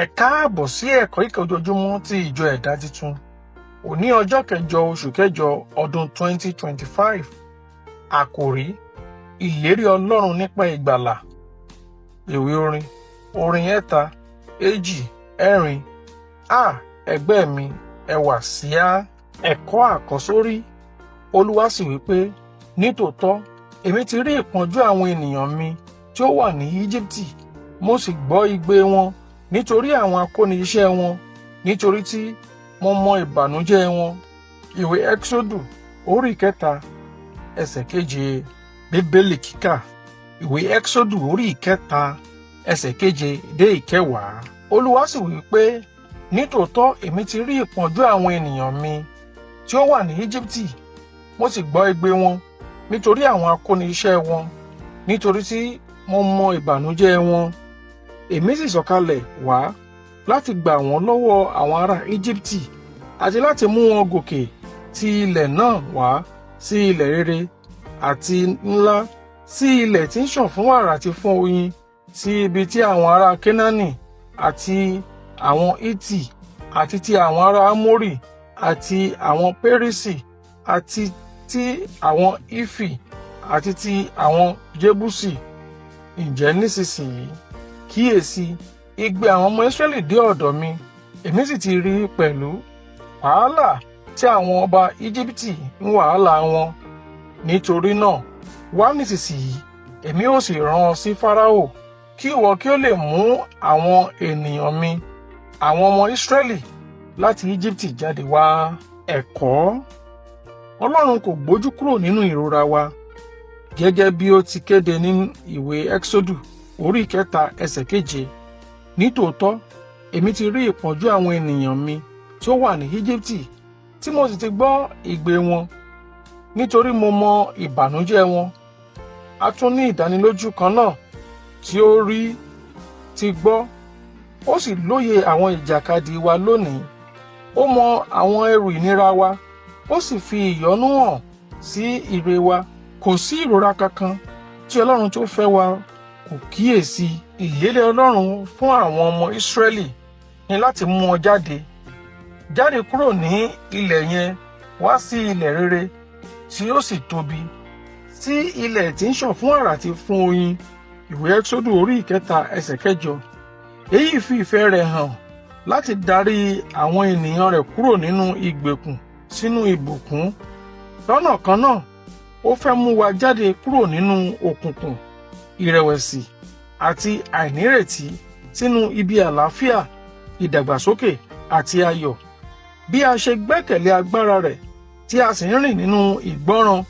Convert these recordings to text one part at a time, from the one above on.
Ẹ káàbọ̀ sí ẹ̀kọ́ ìkẹ́ ojoojúmọ́ ti ìjọ ẹ̀dá titun. Òní ọjọ́ kẹjọ oṣù kẹjọ ọdún 2025. Àkòrí: ìlérí Ọlọ́run nípa ìgbàlà. Ìwé orin 3, 2, 4. Ẹgbẹ́ mi, ẹ wá síá. Ẹ̀kọ́ àkọ́sórí. Olúwa sì wí pé, nítòótọ́ èmi ti rí ìpọ́njú àwọn ènìyàn mi tí ó wà ní Íjíbítì, mo sì gbọ́ igbe wọn nítorí àwọn akóniṣẹ́ wọn, nítorí tí mo mọ ìbànújẹ́ wọn. Ìwé Ẹ́kísódù orí 3 ẹsẹ̀ 7. Bíbélì kíkà. Ìwé Ẹ́kísódù orí 3 ẹsẹ̀ 7 dé 10. Olúwa sì wí pé, nítòótọ́ èmi ti rí ìpọ́njú àwọn ènìyàn mi tí ó wà ní Íjíbítì, mo sì gbọ́ igbe wọn nítorí àwọn akóniṣẹ́ wọn, nítorí tí mo mọ ìbànújẹ́ wọn. Èmi sì sọ̀kalẹ̀ wá láti gbà wọ́n lọ́wọ́ àwọn ará Íjíbítì àti láti mú wọn gòkè ti ilẹ̀ náà wá sí ilẹ̀ rere àti ńlá, sí ilẹ̀ tí ń ṣàn fún wàrà àti fún oyin, sí ibi tí àwọn ará Kénáánì àti àwọn Hítì àti ti àwọn ará Ámórì àti àwọn Pérísì àti ti àwọn Ífì àti ti àwọn Jébúsì. Ǹjẹ́ nísinsìnyí kíyèsí, igbe àwọn ọmọ Ísírẹ́lì dé ọ̀dọ̀ mi, èmi sì ti rí pẹ̀lú wàhálà tí àwọn ọba Íjíbítì ń wàhálà wọn. Nítorí náà, wá nísinsìnyí, èmi ó sì rán ọ sí Fáráò, kí ìwọ kí ó lè mú àwọn ènìyàn mi, àwọn ọmọ Ísírẹ́lì láti Íjíbítì jáde wá. Ẹ̀kọ́: Ọlọ́run kò gbójú kúrò nínú ìrora wa, gẹ́gẹ́ bí ó ti kéde ní ìwé Ẹ́kísódù orí 3 ẹsẹ̀ 7. Nítòótọ́ èmi ti rí ìpọ́njú àwọn ènìyàn mi tí ó wà ní Íjíbítì, tí mo sì ti gbọ́ igbe wọn, nítorí mo mọ ìbànújẹ́ wọn. A tún ní ìdánilójú kan náà tí ó rí, ti gbọ́, ó sì lóye àwọn ìjàkadì wa lónìí. Ó mọ àwọn ẹrù ìnira wa, ó sì fi ìyọ́nú hàn sí ire wa. Kò sí ìrora kankan tí Ọlọ́run tó fẹ́ wa kò kíyèsí. Ìlérí Ọlọ́run fún àwọn ọmọ Ísírẹ́lì ni láti mú wọn jáde kúrò ní ilẹ̀ yẹn wá sí ilẹ̀ rere tí ó sì tóbi, sí ilẹ̀ tí ń ṣàn fún wàrà àti fún oyin. Ìwé Ẹ́kísódù orí 3 ẹsẹ̀ 8. Èyí fi ìfẹ́ rẹ̀ hàn láti darí àwọn ènìyàn rẹ̀ kúrò nínú ìgbèkùn sínú ìbùkún. Lọ́nà kan náà, ó fẹ́ mú wa jáde kúrò nínú òkùnkùn, ìrẹ̀wẹ̀sì àti àìnírètí sínú ibi àlàáfíà, ìdàgbàsókè àti ayọ̀. Bí a ṣe gbẹ́kẹ̀lé agbára rẹ̀ tí a sì ń rìn nínú ìgbọ́ràn,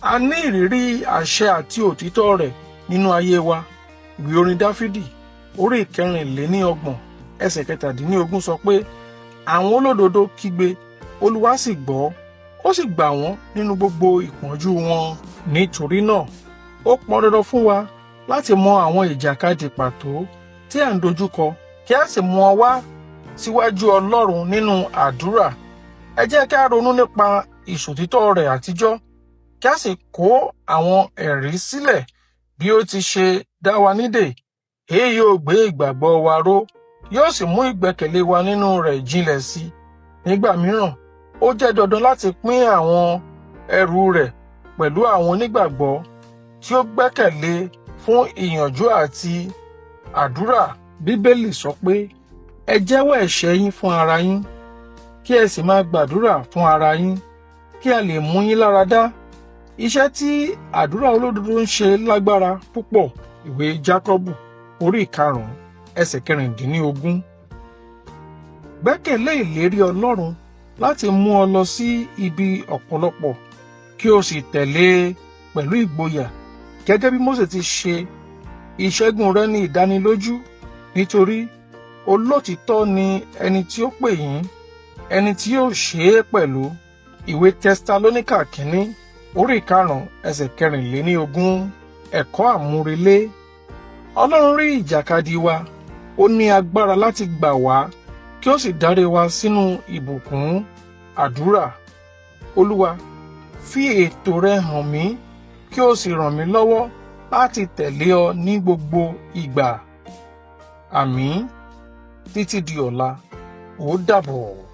a ní ìrírí àṣẹ àti òtítọ́ rẹ̀ nínú ayé wa. Ìwé orin Dáfídì orí 24 ẹsẹ̀ 17 sọ pé, àwọn olódodo kígbe, Olúwa sì gbọ́, ó sì gbà wọ́n nínú gbogbo ìpọ́njú wọn. Nítorí náà, ó pọn dandan fún wa láti mọ àwọn ìjàkadì pàtó tí à ń dojúkọ, kí a sì mú wọn wá síwájú Ọlọ́run nínú àdúrà. Ẹ jẹ́ kí a ronú nípa ìṣòtítọ́ rẹ̀ àtijọ́, kí a sì kó àwọn ẹ̀rí sílẹ̀ bí ó ti ṣe dá wa nídè. Èyí yóò gbé ìgbàgbọ́ wa ró, yóò sì mú ìgbẹ́kẹ̀lé wa nínú rẹ̀ jinlẹ̀ sí i. Nígbà mìíràn, ó jẹ́ dandan láti pín àwọn ẹrù rẹ̀ pẹ̀lú àwọn onígbàgbọ́ tí ó gbẹ́kẹ̀lé fún ìyànjú àti àdúrà. Bíbélì sọ pé, ẹ jẹ́wọ́ ẹ̀ṣẹ̀ yín fún ara yín, kí ẹ sì máa gbàdúrà fún ara yín, kí a lè mú yín lára dá. Iṣẹ́ tí àdúrà olódodo ń ṣe lágbára púpọ̀. Ìwé Jákọ́bù orí 5 ẹsẹ̀ 16. Gbẹ́kẹ̀lé ìlérí Ọlọ́run láti mú ọ lọ sí ibi ọ̀pọ̀lọpọ̀, kí o sì tẹ̀lé pẹ̀lú ìgboyà, gẹ́gẹ́ bí Mósè ti ṣe. Ìṣẹ́gun rẹ ní ìdánilójú, nítorí olótìítọ́ ni ẹni tí ó pè yín, ẹni tí yóò ṣe é pẹ̀lú. Ìwé Tẹsalóníkà kìíní orí 5 ẹsẹ̀ 24. Ẹ̀kọ́ àmúrelé. Ọlọ́run rí ìjàkadì wa, ó ní agbára láti gbà wá, kí ó sì dárí wa sínú ìbùkún. Àdúrà: Olúwa, fi ètò rẹ hàn mí, kí o sì ràn mí lọ́wọ́ láti tẹ̀lé ọ ní gbogbo ìgbà. Àmín. títí di ọ̀la ó dàbọ̀.